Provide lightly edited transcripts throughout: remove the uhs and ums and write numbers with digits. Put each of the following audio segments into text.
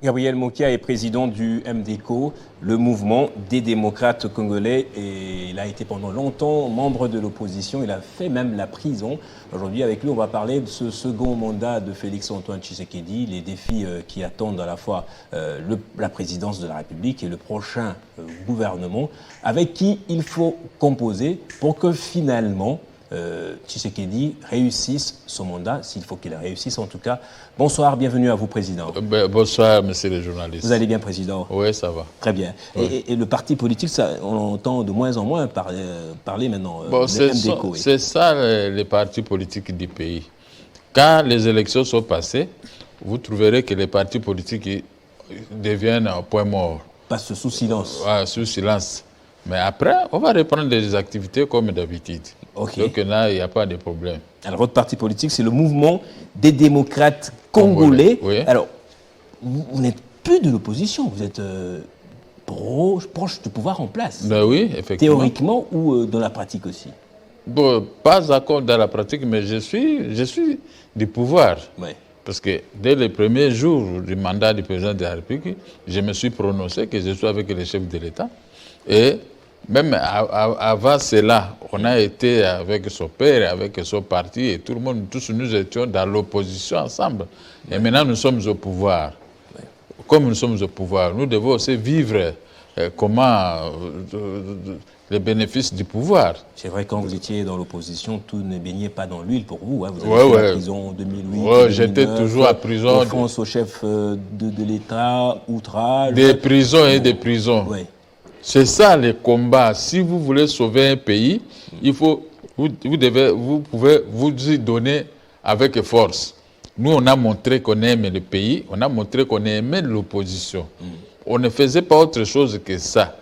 Gabriel Mokia est président du MDCO, le mouvement des démocrates congolais, et il a été pendant longtemps membre de l'opposition. Il a fait même la prison. Aujourd'hui, avec lui, on va parler de ce second mandat de Félix-Antoine Tshisekedi, les défis qui attendent à la fois la présidence de la République et le prochain gouvernement, avec qui il faut composer pour que finalement Tshisekedi réussisse son mandat, s'il faut qu'il réussisse en tout cas. Bonsoir, bienvenue à vous, Président. Bonsoir, monsieur le journaliste. Vous allez bien, Président? Oui, ça va. Très bien. Oui. Et le parti politique, ça, on entend de moins en moins parler maintenant de MDCO. C'est ça les partis politiques du pays. Quand les élections sont passées, vous trouverez que les partis politiques deviennent un point mort. Passent sous silence. Sous silence. Mais après, on va reprendre des activités comme d'habitude. Okay. Donc là, il n'y a pas de problème. Alors, votre parti politique, c'est le mouvement des démocrates congolais. Oui. Alors, vous n'êtes plus de l'opposition, vous êtes proche du pouvoir en place. Ben oui, effectivement. Théoriquement ou dans la pratique aussi? Bon, pas encore dans la pratique, mais je suis du pouvoir. Oui. Parce que dès les premiers jours du mandat du président de la République, je me suis prononcé que je suis avec les chefs de l'État. Et même avant cela, on a été avec son père, avec son parti, et tout le monde, tous nous étions dans l'opposition ensemble. Et maintenant, nous sommes au pouvoir. Comme nous sommes au pouvoir, nous devons aussi vivre les bénéfices du pouvoir. C'est vrai, quand vous étiez dans l'opposition, tout ne baignait pas dans l'huile pour vous. Hein. Vous avez été en prison en 2008, 2009, j'étais toujours à prison. Offense au chef de l'État, outrage. Des prisons et des prisons. Ouais. C'est ça les combats. Si vous voulez sauver un pays, il faut, vous pouvez vous y donner avec force. Nous, on a montré qu'on aimait le pays, on a montré qu'on aimait l'opposition. On ne faisait pas autre chose que ça.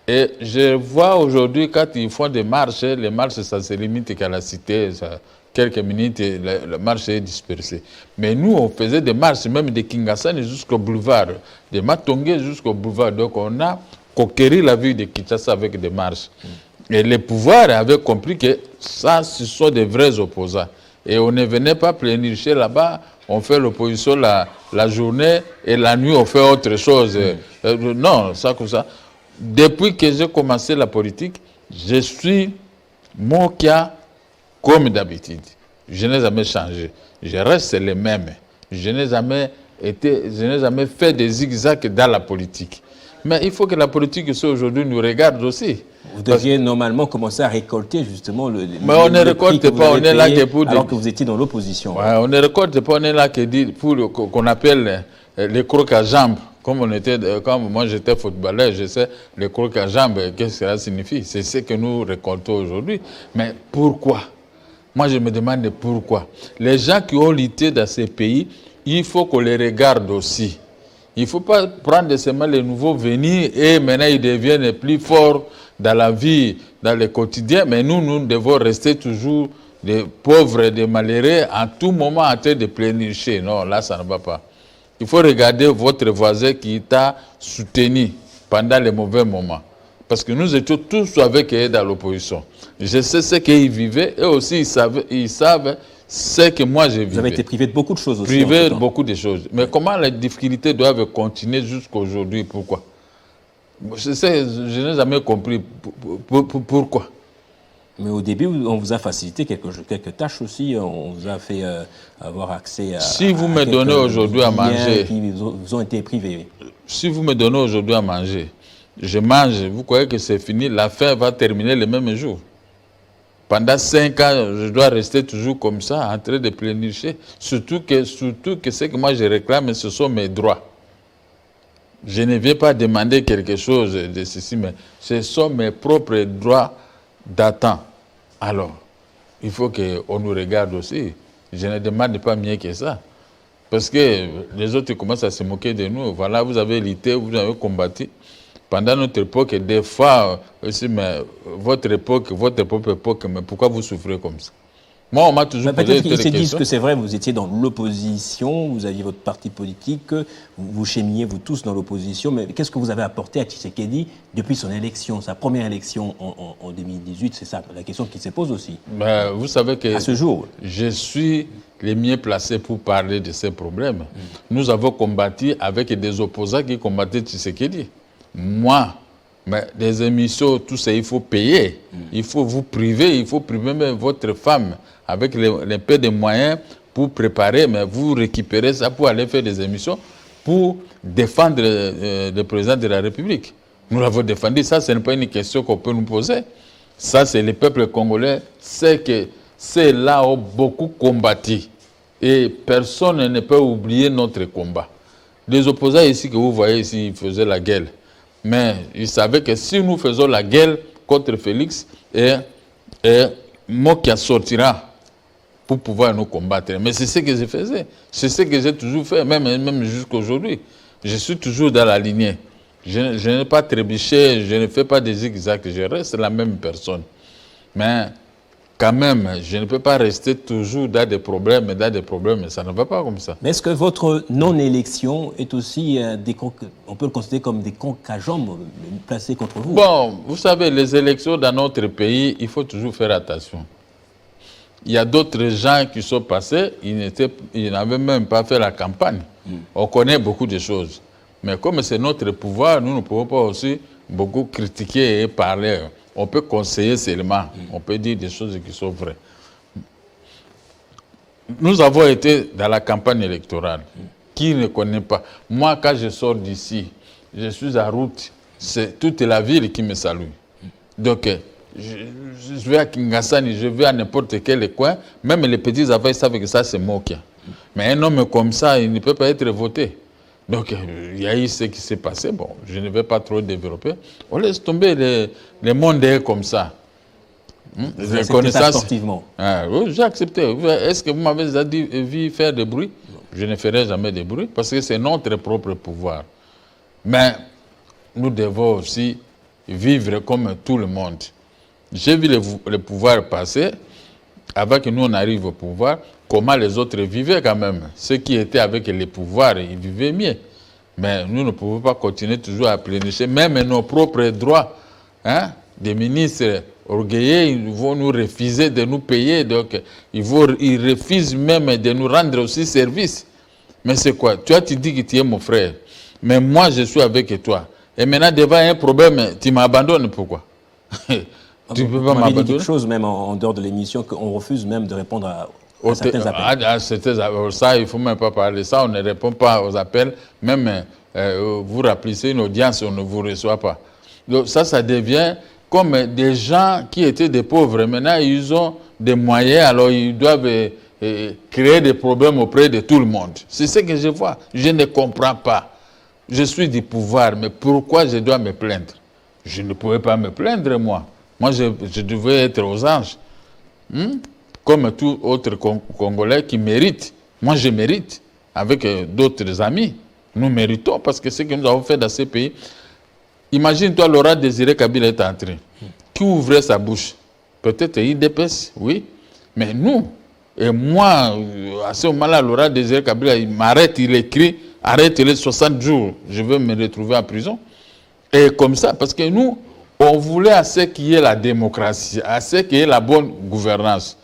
Et je vois aujourd'hui, quand ils font des marches, les marches, ça se limite qu'à la cité, quelques minutes, et la marche est dispersée. Mais nous, on faisait des marches, même de Kingasani jusqu'au boulevard, de Matongé jusqu'au boulevard. Donc, on a conquérir la ville de Kinshasa avec des marches. Et les pouvoirs avaient compris que ça, ce sont des vrais opposants. Et on ne venait pas plénicher là-bas, on fait l'opposition la journée et la nuit on fait autre chose. Non, ça comme ça. Depuis que j'ai commencé la politique, je suis Mokia comme d'habitude. Je n'ai jamais changé. Je reste le même. Je n'ai jamais fait des zigzags dans la politique. Mais il faut que la politique aujourd'hui nous regarde aussi. Vous deviez normalement commencer à récolter justement le mais on ne récolte pas, on est là que pour... Alors que vous étiez dans l'opposition. Ouais, on ne récolte pas, on est là pour qu'on appelle les crocs à jambes. Comme moi j'étais footballeur, je sais les crocs à jambes, qu'est-ce que cela signifie. C'est ce que nous récoltons aujourd'hui. Mais pourquoi? Moi je me demande pourquoi. Les gens qui ont lutté dans ces pays, il faut qu'on les regarde aussi. Il ne faut pas prendre seulement les nouveaux venus et maintenant ils deviennent plus forts dans la vie, dans le quotidien. Mais nous devons rester toujours des pauvres, des malheureux, en tout moment en train de plénicher. Non, là, ça ne va pas. Il faut regarder votre voisin qui t'a soutenu pendant les mauvais moments. Parce que nous étions tous avec eux dans l'opposition. Je sais ce qu'ils vivaient et aussi ils savent ce que moi j'ai vécu. Vous avez été privé de beaucoup de choses aussi. Privé de beaucoup de choses. Mais comment les difficultés doivent continuer jusqu'à aujourd'hui? Pourquoi? Je n'ai jamais compris pourquoi. Mais au début, on vous a facilité quelques tâches aussi. On vous a fait avoir accès à... Si vous me donnez aujourd'hui à manger... qui vous ont été privés. Si vous me donnez aujourd'hui à manger, je mange, vous croyez que c'est fini? La faim va terminer le même jour. Pendant 5 ans, je dois rester toujours comme ça, en train de plénicher. Surtout que ce que moi je réclame, ce sont mes droits. Je ne viens pas demander quelque chose de ceci, mais ce sont mes propres droits datant. Alors, il faut qu'on nous regarde aussi. Je ne demande pas mieux que ça. Parce que les autres commencent à se moquer de nous. Voilà, vous avez lutté, vous avez combattu. Pendant notre époque, des fois aussi, mais votre propre époque, mais pourquoi vous souffrez comme ça? Moi, on m'a toujours posé des questions. Peut-être qu'ils se disent que c'est vrai, vous étiez dans l'opposition, vous aviez votre parti politique, vous cheminiez vous tous dans l'opposition, mais qu'est-ce que vous avez apporté à Tshisekedi depuis son élection, sa première élection en 2018? C'est ça la question qui se pose aussi. Ben, vous savez que à ce jour, je suis les mieux placés pour parler de ces problèmes. Nous avons combattu avec des opposants qui combattaient Tshisekedi. Moi, mais des émissions, tout ça, il faut payer. Il faut vous priver, il faut priver même votre femme avec les peu de moyens pour préparer, mais vous récupérez ça pour aller faire des émissions pour défendre le président de la République. Nous l'avons défendu, ça, ce n'est pas une question qu'on peut nous poser. Ça, c'est le peuple congolais, c'est que c'est là où beaucoup combattu. Et personne ne peut oublier notre combat. Les opposants ici que vous voyez ici, ils faisaient la guerre. Mais ils savaient que si nous faisons la guerre contre Félix, et Mokia sortira pour pouvoir nous combattre. Mais c'est ce que je faisais. C'est ce que j'ai toujours fait, même jusqu'à aujourd'hui. Je suis toujours dans la lignée. Je n'ai pas trébuché, je ne fais pas des zigzags, je reste la même personne. Mais quand même, je ne peux pas rester toujours dans des problèmes, ça ne va pas comme ça. Mais est-ce que votre non-élection est aussi, on peut le considérer comme des conques à jambes placés contre vous? Bon, vous savez, les élections dans notre pays, il faut toujours faire attention. Il y a d'autres gens qui sont passés, ils n'avaient même pas fait la campagne. On connaît beaucoup de choses. Mais comme c'est notre pouvoir, nous ne pouvons pas aussi beaucoup critiquer et parler. On peut conseiller seulement. On peut dire des choses qui sont vraies. Nous avons été dans la campagne électorale. Qui ne connaît pas? Moi, quand je sors d'ici, je suis en route. C'est toute la ville qui me salue. Donc, je vais à Kingasani, je vais à n'importe quel coin. Même les petits enfants savent que ça, c'est Mokia. Mais un homme comme ça, il ne peut pas être voté. Donc, il y a eu ce qui s'est passé. Bon, je ne vais pas trop développer. On laisse tomber les mondes comme ça. Vous acceptez ça sportivement? Oui, j'ai accepté. Est-ce que vous m'avez vu faire des bruits? Je ne ferai jamais de bruit parce que c'est notre propre pouvoir. Mais nous devons aussi vivre comme tout le monde. J'ai vu le pouvoir passer. Avant que nous on arrive au pouvoir, comment les autres vivaient quand même. Ceux qui étaient avec les pouvoirs, ils vivaient mieux. Mais nous ne pouvons pas continuer toujours à plénicher, même nos propres droits. Hein? Des ministres orgueilleux, ils vont nous refuser de nous payer. Donc, ils refusent même de nous rendre aussi service. Mais c'est quoi? Tu dis que tu es mon frère. Mais moi, je suis avec toi. Et maintenant, devant un problème, tu m'abandonnes. Pourquoi? Tu peux pas m'abandonner. Quelque chose même en dehors de l'émission qu'on refuse même de répondre à certains appels. Ça, il ne faut même pas parler de ça. On ne répond pas aux appels. Même vous remplissez une audience, on ne vous reçoit pas. Donc ça devient comme des gens qui étaient des pauvres. Maintenant, ils ont des moyens, alors ils doivent créer des problèmes auprès de tout le monde. C'est ce que je vois. Je ne comprends pas. Je suis du pouvoir, mais pourquoi je dois me plaindre? Je ne pouvais pas me plaindre, moi. Moi, je devais être aux anges. Comme tout autre Congolais qui mérite. Moi, je mérite. Avec d'autres amis. Nous méritons parce que ce que nous avons fait dans ces pays. Imagine-toi, Laurent Désiré Kabila est entré. Qui ouvrait sa bouche? Peut-être IDPS, oui. Mais nous, et moi, à ce moment-là, Laurent Désiré Kabila, il m'arrête, il écrit, arrête les 60 jours, je vais me retrouver en prison. Et comme ça, parce que nous, on voulait à ce qu'il y ait la démocratie, à ce qu'il y ait la bonne gouvernance.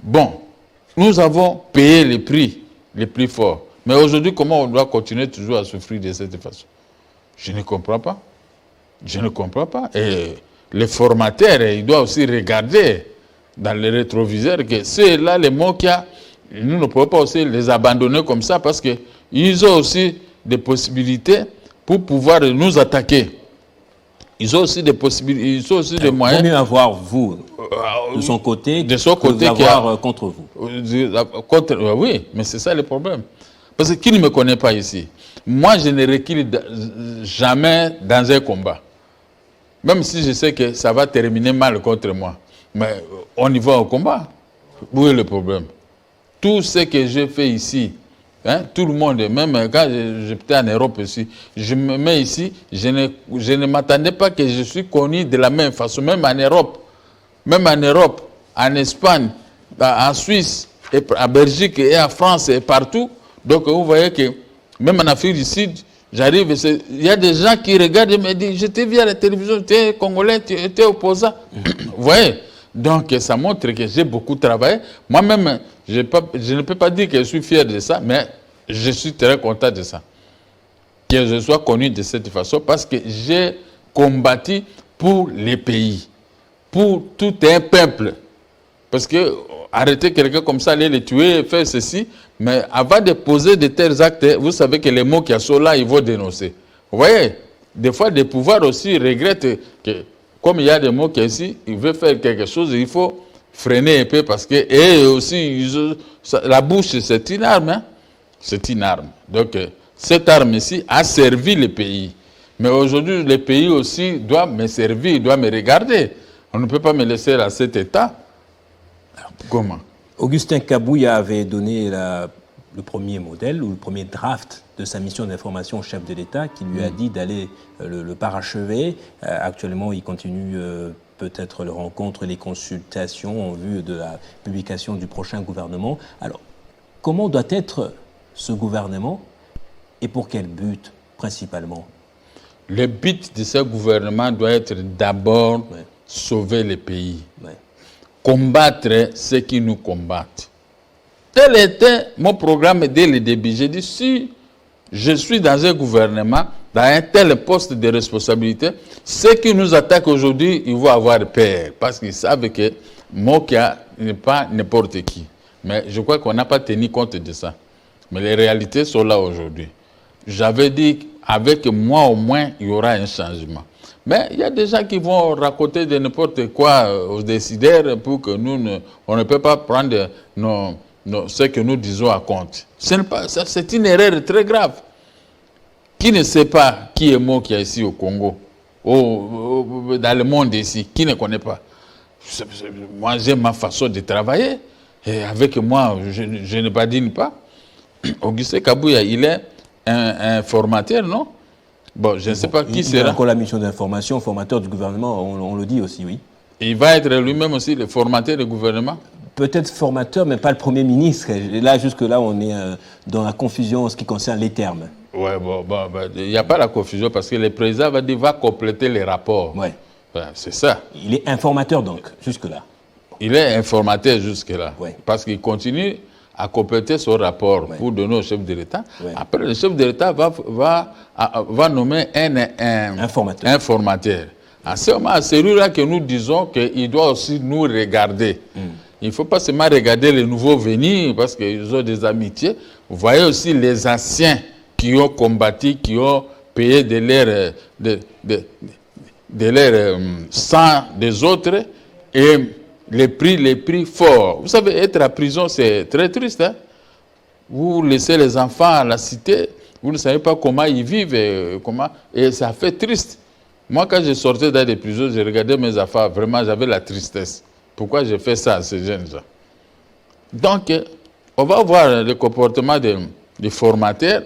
Bon, nous avons payé les prix forts. Mais aujourd'hui, comment on doit continuer toujours à souffrir de cette façon? Je ne comprends pas. Je ne comprends pas. Et les formateurs, ils doivent aussi regarder dans les rétroviseurs que ceux-là, les mots qu'il y a, nous ne pouvons pas aussi les abandonner comme ça parce qu'ils ont aussi des possibilités pour pouvoir nous attaquer. Ils ont aussi des possibilités, ils ont aussi des moyens. Il vaut mieux avoir vous de son côté que d'avoir contre vous. Oui, mais c'est ça le problème. Parce que qui ne me connaît pas ici? Moi, je ne recule jamais dans un combat. Même si je sais que ça va terminer mal contre moi. Mais on y va au combat. Où est le problème? Tout ce que j'ai fait ici, hein, tout le monde, même quand j'étais en Europe ici, je me mets ici, je ne m'attendais pas que je suis connu de la même façon, même en Europe, en Espagne, en Suisse, et en Belgique et en France et partout. Donc vous voyez que même en Afrique du Sud, j'arrive, il y a des gens qui regardent et me disent, je t'ai vu à la télévision, tu es congolais, tu étais opposant. Vous voyez? Donc ça montre que j'ai beaucoup travaillé. Moi-même, je ne peux pas dire que je suis fier de ça, mais je suis très content de ça. Que je sois connu de cette façon parce que j'ai combattu pour les pays, pour tout un peuple. Parce que arrêter quelqu'un comme ça, aller le tuer, faire ceci, mais avant de poser de tels actes, vous savez que les mots qui sont là, ils vont dénoncer. Vous voyez, des fois, des pouvoirs aussi regrettent que, comme il y a des mots qui ici, ils veulent faire quelque chose, il faut freiner un peu parce que, et aussi, la bouche, c'est une arme. Hein? C'est une arme. Donc, cette arme ici a servi le pays. Mais aujourd'hui, le pays aussi doit me servir, doit me regarder. On ne peut pas me laisser à cet état. Comment? Augustin Kabouya avait donné le premier modèle ou le premier draft de sa mission d'information au chef de l'État qui lui a dit d'aller le parachever. Actuellement, il continue peut-être les rencontres, les consultations en vue de la publication du prochain gouvernement. Alors, comment doit être ce gouvernement et pour quel but principalement? Le but de ce gouvernement doit être d'abord sauver le pays. Ouais. Combattre ceux qui nous combattent. Tel était mon programme dès le début. J'ai dit, si je suis dans un gouvernement, dans un tel poste de responsabilité, ceux qui nous attaquent aujourd'hui, ils vont avoir peur. Parce qu'ils savent que Mokia n'est pas n'importe qui. Mais je crois qu'on n'a pas tenu compte de ça. Mais les réalités sont là aujourd'hui. J'avais dit, avec moi au moins, il y aura un changement. Mais il y a des gens qui vont raconter de n'importe quoi aux décideurs pour que on ne peut pas prendre ce que nous disons à compte. C'est une erreur très grave. Qui ne sait pas qui est mort qui est ici au Congo, dans le monde ici, qui ne connaît pas? Moi, j'ai ma façon de travailler. Et avec moi, je ne badine pas. Augustin Kabouya, il est un formateur, non? Bon, je ne sais pas qui sera. Il a encore la mission d'information, formateur du gouvernement, on le dit aussi, oui. Il va être lui-même aussi le formateur du gouvernement? Peut-être formateur, mais pas le Premier ministre. Et là, jusque-là, on est dans la confusion en ce qui concerne les termes. Oui, il n'y a pas la confusion parce que le président va compléter les rapports. Oui. C'est ça. Il est informateur, donc, jusque-là. Il est informateur jusque-là. Oui. Parce qu'il continue à compléter son rapport pour donner au chef de l'État. Oui. Après, le chef de l'État va nommer un informateur. À ce moment, c'est celui-là que nous disons qu'il doit aussi nous regarder. Il ne faut pas seulement regarder les nouveaux venus parce qu'ils ont des amitiés. Vous voyez aussi les anciens qui ont combattu, qui ont payé de leur sang des autres et les prix forts. Vous savez, être à prison, c'est très triste. Hein? Vous laissez les enfants à la cité, vous ne savez pas comment ils vivent, et ça fait triste. Moi, quand je sortais dans des prisons, je regardais mes affaires, vraiment, j'avais la tristesse. Pourquoi j'ai fait ça à ces jeunes-là? Donc, on va voir le comportement des formateurs.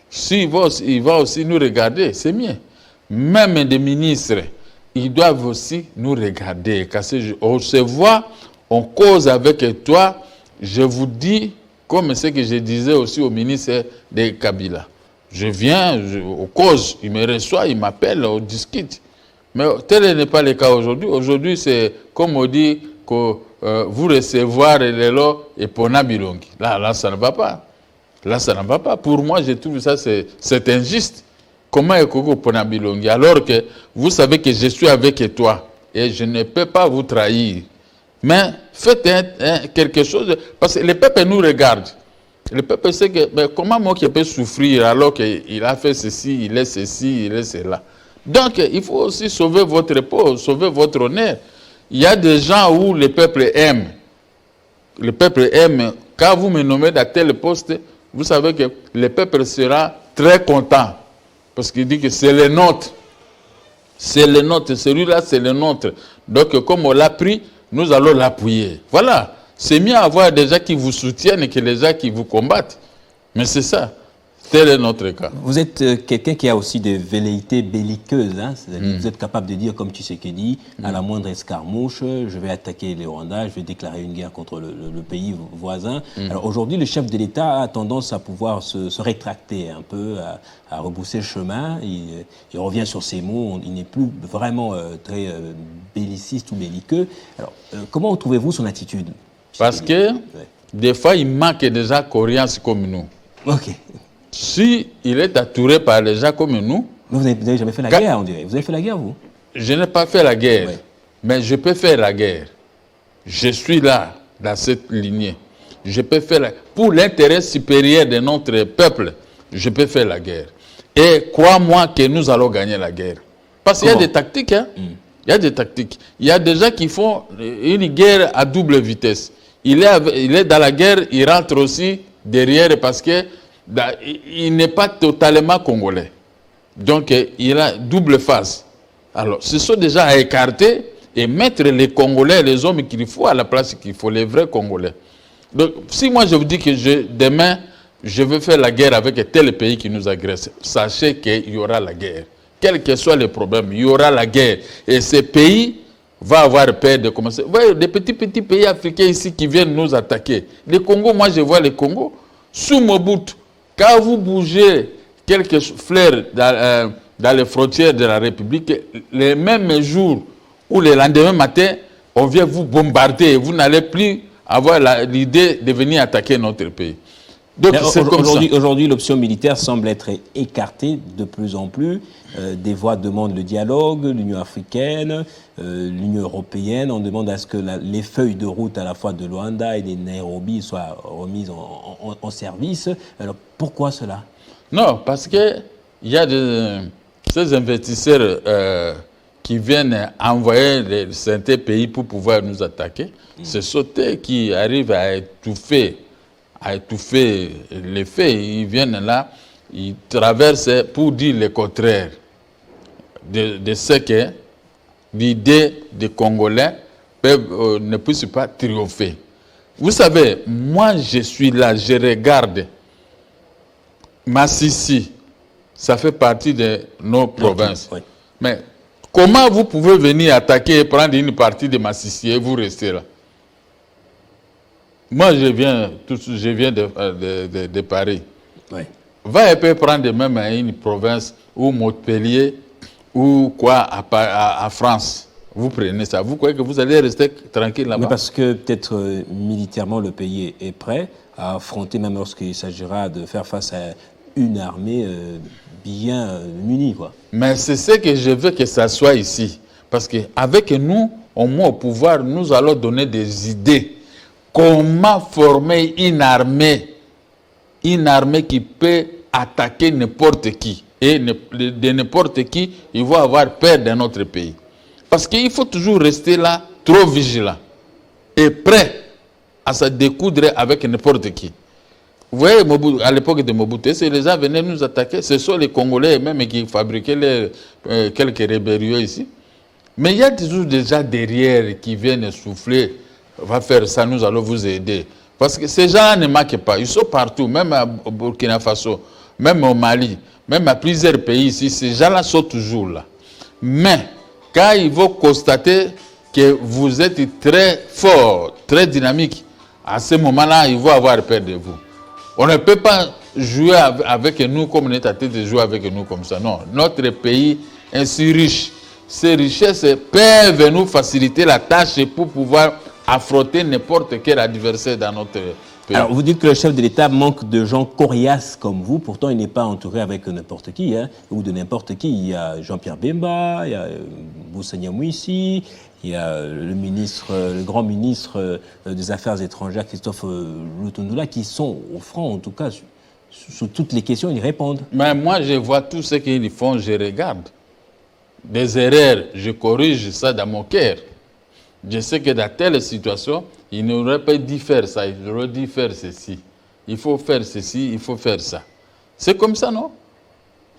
S'il va aussi nous regarder, c'est mieux. Même des ministres, ils doivent aussi nous regarder. Quand on se voit, on cause avec toi. Je vous dis, comme ce que je disais aussi au ministre de Kabila. Je viens, on cause, il me reçoit, il m'appelle, on discute. Mais tel n'est pas le cas aujourd'hui. Aujourd'hui, c'est comme on dit que vous recevoir les lots et pona bilongi. Là, ça ne va pas. Là, ça ne va pas. Pour moi, je trouve ça, c'est injuste. Comment est Koko pona bilongi? Alors que vous savez que je suis avec toi et je ne peux pas vous trahir. Mais faites quelque chose, parce que le peuple nous regarde. Le peuple sait que comment moi qui peux souffrir alors qu'il a fait ceci, il est ceci, il est cela. Donc, il faut aussi sauver votre peau, sauver votre honneur. Il y a des gens où le peuple aime. Le peuple aime. Quand vous me nommez dans tel poste, vous savez que le peuple sera très content. Parce qu'il dit que c'est le nôtre. C'est le nôtre. Celui-là, c'est le nôtre. Donc, comme on l'a pris, nous allons l'appuyer. Voilà. C'est mieux avoir des gens qui vous soutiennent que les gens qui vous combattent. Mais c'est ça. Tel est notre cas. Vous êtes quelqu'un qui a aussi des velléités belliqueuses. Hein? Vous êtes capable de dire, comme Tshisekedi, à la moindre escarmouche, je vais attaquer les Rwandais, je vais déclarer une guerre contre le pays voisin. Alors aujourd'hui, le chef de l'État a tendance à pouvoir se rétracter un peu, à rebousser le chemin. Il revient sur ses mots, il n'est plus vraiment très belliciste ou belliqueux. Alors, comment trouvez-vous son attitude? Parce que des fois, il manque des gens coriaces comme nous. Ok. Si il est entouré par les gens comme nous... Mais vous n'avez jamais fait la guerre, on dirait. Vous avez fait la guerre, vous? Je n'ai pas fait la guerre, Ouais. mais je peux faire la guerre. Je suis là, dans cette lignée. Je peux faire la... Pour l'intérêt supérieur de notre peuple, je peux faire la guerre. Et crois-moi que nous allons gagner la guerre. Parce qu'il y a des tactiques, hein. Il y a des tactiques. Il y a des gens qui font une guerre à double vitesse. Il est dans la guerre, il rentre aussi derrière parce que il n'est pas totalement congolais. Donc, il a double face. Alors, ce sont déjà à écarter et mettre les Congolais, les hommes qu'il faut à la place qu'il faut, les vrais Congolais. Donc, si moi je vous dis que demain, je veux faire la guerre avec tel pays qui nous agresse, sachez qu'il y aura la guerre. Quels que soient les problèmes, il y aura la guerre. Et ces pays vont avoir peur de commencer. Vous voyez, des petits pays africains ici qui viennent nous attaquer. Les Congo, moi je vois les Congo, sous Mobutu, quand vous bougez quelques fleurs dans les frontières de la République, les mêmes jours ou le lendemain matin, on vient vous bombarder et vous n'allez plus avoir l'idée de venir attaquer notre pays. Donc c'est comme ça. Aujourd'hui, l'option militaire semble être écartée de plus en plus. Des voix demandent le dialogue, l'Union africaine, l'Union européenne. On demande à ce que les feuilles de route à la fois de Luanda et de Nairobi soient remises en service. Alors pourquoi cela? Non, parce que il y a ces investisseurs qui viennent envoyer certains pays pour pouvoir nous attaquer. C'est sauté qui arrive à étouffer les faits. Ils viennent là, ils traversent pour dire le contraire de ce que l'idée des Congolais ne puisse pas triompher. Vous savez, moi je suis là, je regarde Massissi, ça fait partie de nos provinces. Oui. Mais comment vous pouvez venir attaquer et prendre une partie de Massissi et vous restez là? Moi, je viens de Paris. Oui. Va et peut prendre même une province ou Montpellier ou quoi à France. Vous prenez ça. Vous croyez que vous allez rester tranquille là-bas? Parce que peut-être militairement, le pays est prêt à affronter, même lorsqu'il s'agira de faire face à une armée bien munie, quoi. Mais c'est ce que je veux que ça soit ici. Parce qu'avec nous, au moins au pouvoir, nous allons donner des idées. Comment former une armée qui peut attaquer n'importe qui. Et de n'importe qui, ils vont avoir peur de notre pays. Parce qu'il faut toujours rester là, trop vigilant. Et prêt à se découdre avec n'importe qui. Vous voyez, à l'époque de Mobutu, si les gens venaient nous attaquer, ce sont les Congolais même qui fabriquaient quelques rébellions ici. Mais il y a toujours des gens derrière qui viennent souffler, va faire ça, nous allons vous aider. Parce que ces gens ne manquent pas, ils sont partout, même au Burkina Faso, même au Mali, même à plusieurs pays ici, ces gens-là sont toujours là. Mais quand ils vont constater que vous êtes très fort, très dynamique, à ce moment-là, ils vont avoir peur de vous. On ne peut pas jouer avec nous comme on est à tête de jouer avec nous comme ça. Non, notre pays est si riche. Ces richesses peuvent nous faciliter la tâche pour pouvoir affronter n'importe quel adversaire dans notre pays. Alors, vous dites que le chef de l'État manque de gens coriaces comme vous. Pourtant, il n'est pas entouré avec n'importe qui, hein, ou de n'importe qui. Il y a Jean-Pierre Bemba, il y a Moussa Nyamwisi, il y a le grand ministre des Affaires étrangères, Christophe Lutundula, qui sont au front, en tout cas, sur toutes les questions, ils répondent. Mais moi, je vois tout ce qu'ils font, je regarde. Des erreurs, je corrige ça dans mon cœur. Je sais que dans telle situation, il n'aurait pas dû faire ça, il aurait dû faire ceci. Il faut faire ceci, il faut faire ça. C'est comme ça, non?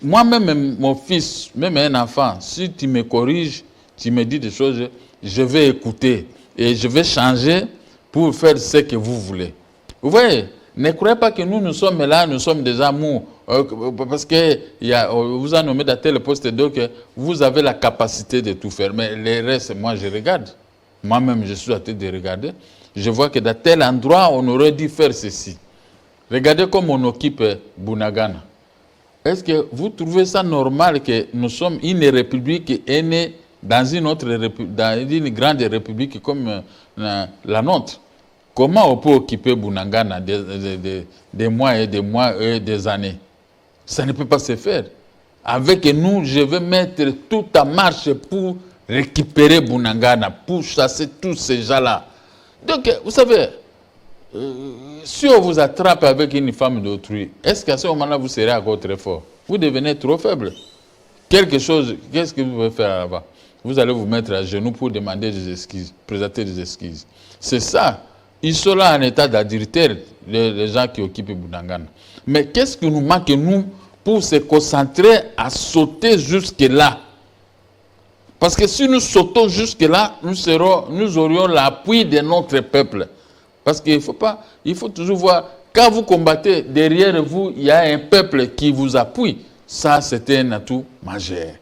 Moi-même, mon fils, même un enfant, si tu me corriges, tu me dis des choses, je vais écouter et je vais changer pour faire ce que vous voulez. Vous voyez, ne croyez pas que nous sommes là, nous sommes des amours. Parce que vous a nommé dans tel poste, donc vous avez la capacité de tout faire. Mais les restes, moi je regarde. Moi-même, je suis à tête de regarder. Je vois que dans tel endroit, on aurait dû faire ceci. Regardez comme on occupe Bunagana. Est-ce que vous trouvez ça normal que nous sommes une république née dans une grande république comme la nôtre? Comment on peut occuper Bunagana des mois et des mois et des années? Ça ne peut pas se faire. Avec nous, je vais mettre tout en marche pour récupérer Bunagana, pour chasser tous ces gens-là. Donc, vous savez, si on vous attrape avec une femme d'autrui, est-ce qu'à ce moment-là, vous serez encore très fort? Vous devenez trop faible. Quelque chose, qu'est-ce que vous pouvez faire là-bas? Vous allez vous mettre à genoux pour demander des excuses, présenter des excuses. C'est ça. Ils sont là en état d'adultère, les gens qui occupent Bunagana. Mais qu'est-ce qui nous manque, nous, pour se concentrer à sauter jusque-là? Parce que si nous sautons jusque-là, nous aurions l'appui de notre peuple. Parce qu'il faut toujours voir, quand vous combattez, derrière vous, il y a un peuple qui vous appuie. Ça, c'est un atout majeur.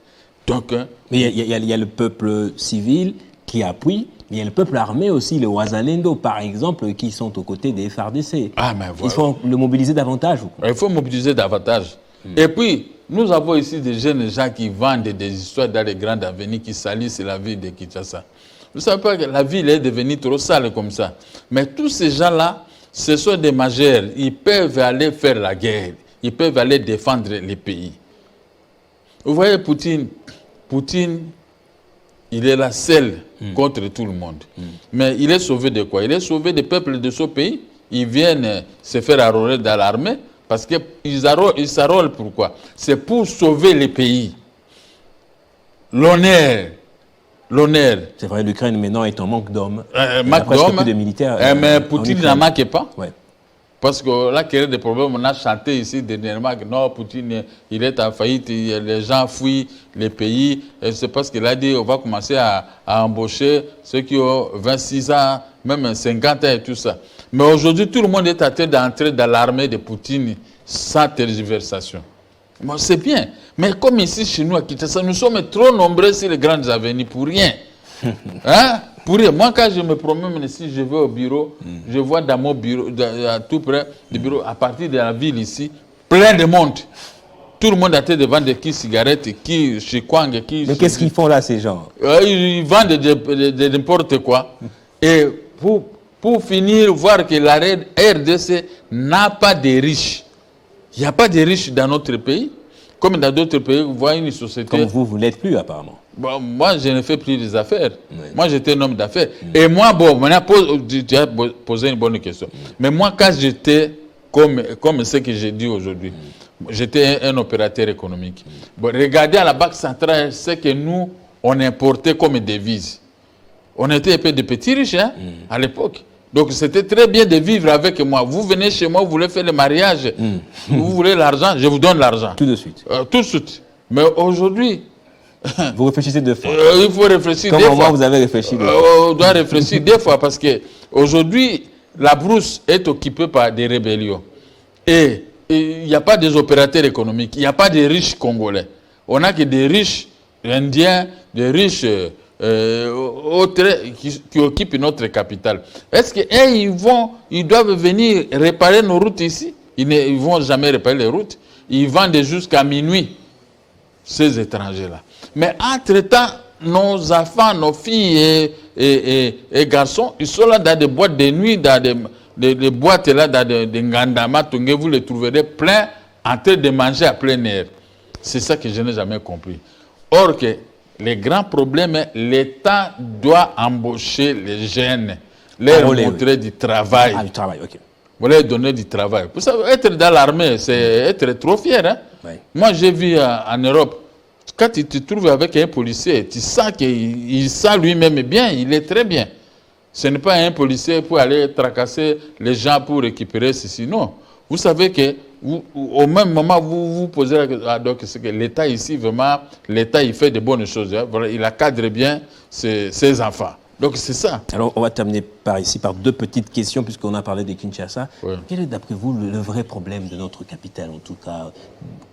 Donc, mais il y a le peuple civil qui appuie, mais il y a le peuple armé aussi, les Wazalendo, par exemple, qui sont aux côtés des FARDC. Ah, mais voilà. Il faut le mobiliser davantage. Ou quoi? Il faut mobiliser davantage. Et puis, nous avons ici des jeunes gens qui vendent des histoires dans les grandes avenues qui salissent la ville de Kinshasa. Vous ne savez pas que la ville est devenue trop sale comme ça. Mais tous ces gens-là, ce sont des majeurs. Ils peuvent aller faire la guerre. Ils peuvent aller défendre les pays. Vous voyez, Poutine, il est là seul contre tout le monde. Mais il est sauvé de quoi? Il est sauvé des peuples de ce pays. Ils viennent se faire arroler dans l'armée parce qu'ils s'arrolent pourquoi? C'est pour sauver les pays. L'honneur. C'est vrai, l'Ukraine maintenant est en manque d'hommes. Manque d'hommes. Plus de militaires. Mais Poutine n'en manque pas. Ouais. Parce que là, qu'il y a des problèmes, on a chanté ici dernièrement que non, Poutine, il est en faillite, les gens fuient les pays. Et c'est parce qu'il a dit on va commencer à embaucher ceux qui ont 26 ans, même 50 ans et tout ça. Mais aujourd'hui, tout le monde est en train d'entrer dans l'armée de Poutine sans tergiversation. Bon, c'est bien. Mais comme ici, chez nous, à Kinshasa, nous sommes trop nombreux sur les grandes avenues pour rien. Hein? Pour rien. Moi, quand je me promène ici, je vais au bureau, je vois dans mon bureau, à tout près du bureau, à partir de la ville ici, plein de monde. Tout le monde a été de vendre des cigarettes, qui chikwang, qui... Mais qu'est-ce qu'ils font là, ces gens? Ils vendent de n'importe quoi. Et pour finir, voir que la RDC n'a pas de riches. Il n'y a pas de riches dans notre pays. Comme dans d'autres pays, vous voyez une société... Comme vous l'êtes plus, apparemment. Bon, moi, je ne fais plus des affaires. Oui. Moi, j'étais un homme d'affaires. Et moi, bon, tu as posé une bonne question. Mais moi, quand j'étais, comme ce que j'ai dit aujourd'hui, j'étais un opérateur économique. Bon, regardez à la Banque centrale, ce que nous, on importait comme devise. On était un peu de petits riches, hein, à l'époque. Donc, c'était très bien de vivre avec moi. Vous venez chez moi, vous voulez faire le mariage, vous voulez l'argent, je vous donne l'argent. Tout de suite. Tout de suite. Mais aujourd'hui... Vous réfléchissez deux fois. Il faut réfléchir deux fois. Comment vous avez réfléchi on doit réfléchir deux fois parce que aujourd'hui, la brousse est occupée par des rébellions. Et il n'y a pas des opérateurs économiques, il n'y a pas de riches congolais. On n'a que des riches indiens, des riches autres qui occupent notre capitale. Est-ce qu'ils doivent venir réparer nos routes ici? Ils ne vont jamais réparer les routes. Ils vendent jusqu'à minuit, ces étrangers-là. Mais entre-temps, nos enfants, nos filles et garçons, ils sont là dans des boîtes de nuit, dans des boîtes là, dans des ngandama, vous les trouverez plein en train de manger à plein air. C'est ça que je n'ai jamais compris. Or que le grand problème est l'État doit embaucher les jeunes, leur montrer du travail. Ah, du travail, ok. Vous leur donner du travail. Vous savez, être dans l'armée, c'est être trop fier. Hein? Ouais. Moi, j'ai vu en Europe, quand tu te trouves avec un policier, tu sens qu'il sent lui-même bien, il est très bien. Ce n'est pas un policier pour aller tracasser les gens pour récupérer ceci. Non. Vous savez que au même moment, vous vous posez la question, donc c'est que l'État ici, vraiment, l'État, il fait de bonnes choses. Hein. Voilà, il encadre bien ses enfants. Donc c'est ça. Alors on va terminer par deux petites questions puisqu'on a parlé de Kinshasa. Ouais. Quel est d'après vous le vrai problème de notre capitale, en tout cas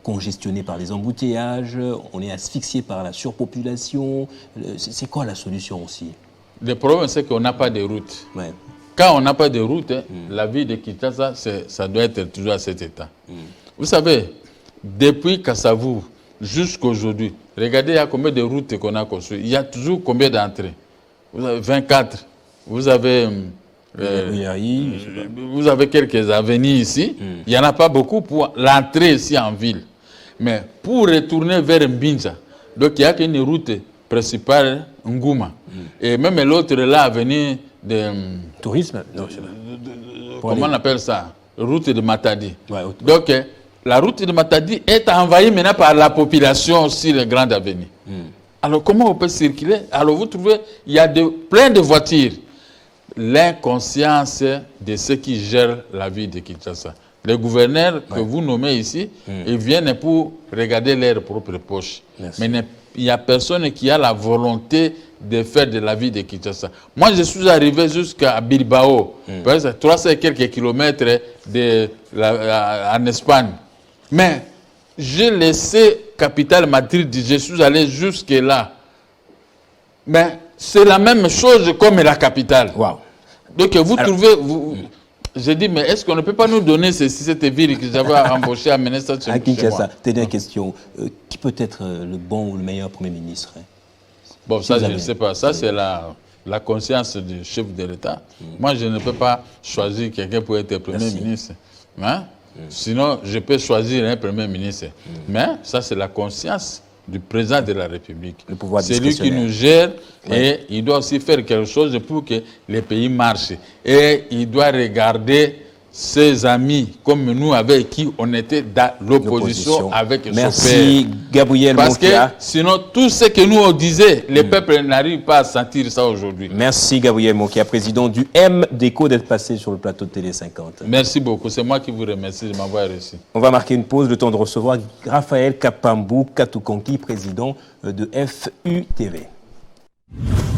congestionné par les embouteillages, on est asphyxié par la surpopulation, c'est quoi la solution aussi? Le problème c'est qu'on n'a pas de route. Ouais. Quand on n'a pas de route, la ville de Kinshasa, ça doit être toujours à cet état. Vous savez, depuis Kassavou jusqu'à aujourd'hui, regardez il y a combien de routes qu'on a construites. Il y a toujours combien d'entrées? Vous avez 24, vous avez vous avez quelques avenues ici. Il n'y en a pas beaucoup pour l'entrée ici en ville. Mais pour retourner vers Mbinza, donc il n'y a qu'une route principale, Ngouma. Et même l'autre là, avenue de... Tourisme non, comment on appelle ça? Route de Matadi. Ouais, donc, la route de Matadi est envahie maintenant par la population sur les grandes avenues. Alors, comment on peut circuler? Alors, vous trouvez, il y a plein de voitures. L'inconscience de ceux qui gèrent la vie de Kinshasa. Les gouverneurs que vous nommez ici, ils viennent pour regarder leurs propres poches. Mais il n'y a personne qui a la volonté de faire de la vie de Kinshasa. Moi, je suis arrivé jusqu'à Bilbao, par exemple, 300 et quelques kilomètres en Espagne. Mais j'ai laissé capitale Madrid, je suis allé jusque là. Mais c'est la même chose comme la capitale. Wow. Donc vous trouvez... je dis, mais est-ce qu'on ne peut pas nous donner cette ville que j'avais embauchée à Ménessa chez moi? Dernière question. Qui peut être le bon ou le meilleur Premier ministre? Bon, ça, je ne sais pas. Ça, c'est la conscience du chef de l'État. Moi, je ne peux pas choisir quelqu'un pour être Premier ministre. Hein? Sinon, je peux choisir un Premier ministre. Mais ça, c'est la conscience du président de la République. C'est lui qui nous gère et il doit aussi faire quelque chose pour que les pays marchent. Et il doit regarder ses amis comme nous avec qui on était dans l'opposition avec son père. Merci Gabriel Parce Mokia. que sinon, tout ce que nous on disait, les peuples n'arrivent pas à sentir ça aujourd'hui. Merci Gabriel Mokia, président du MDECO, d'être passé sur le plateau de Télé 50. Merci beaucoup. C'est moi qui vous remercie de m'avoir reçu. On va marquer une pause, le temps de recevoir Raphaël Kapambou Katukonki, président de FUTV.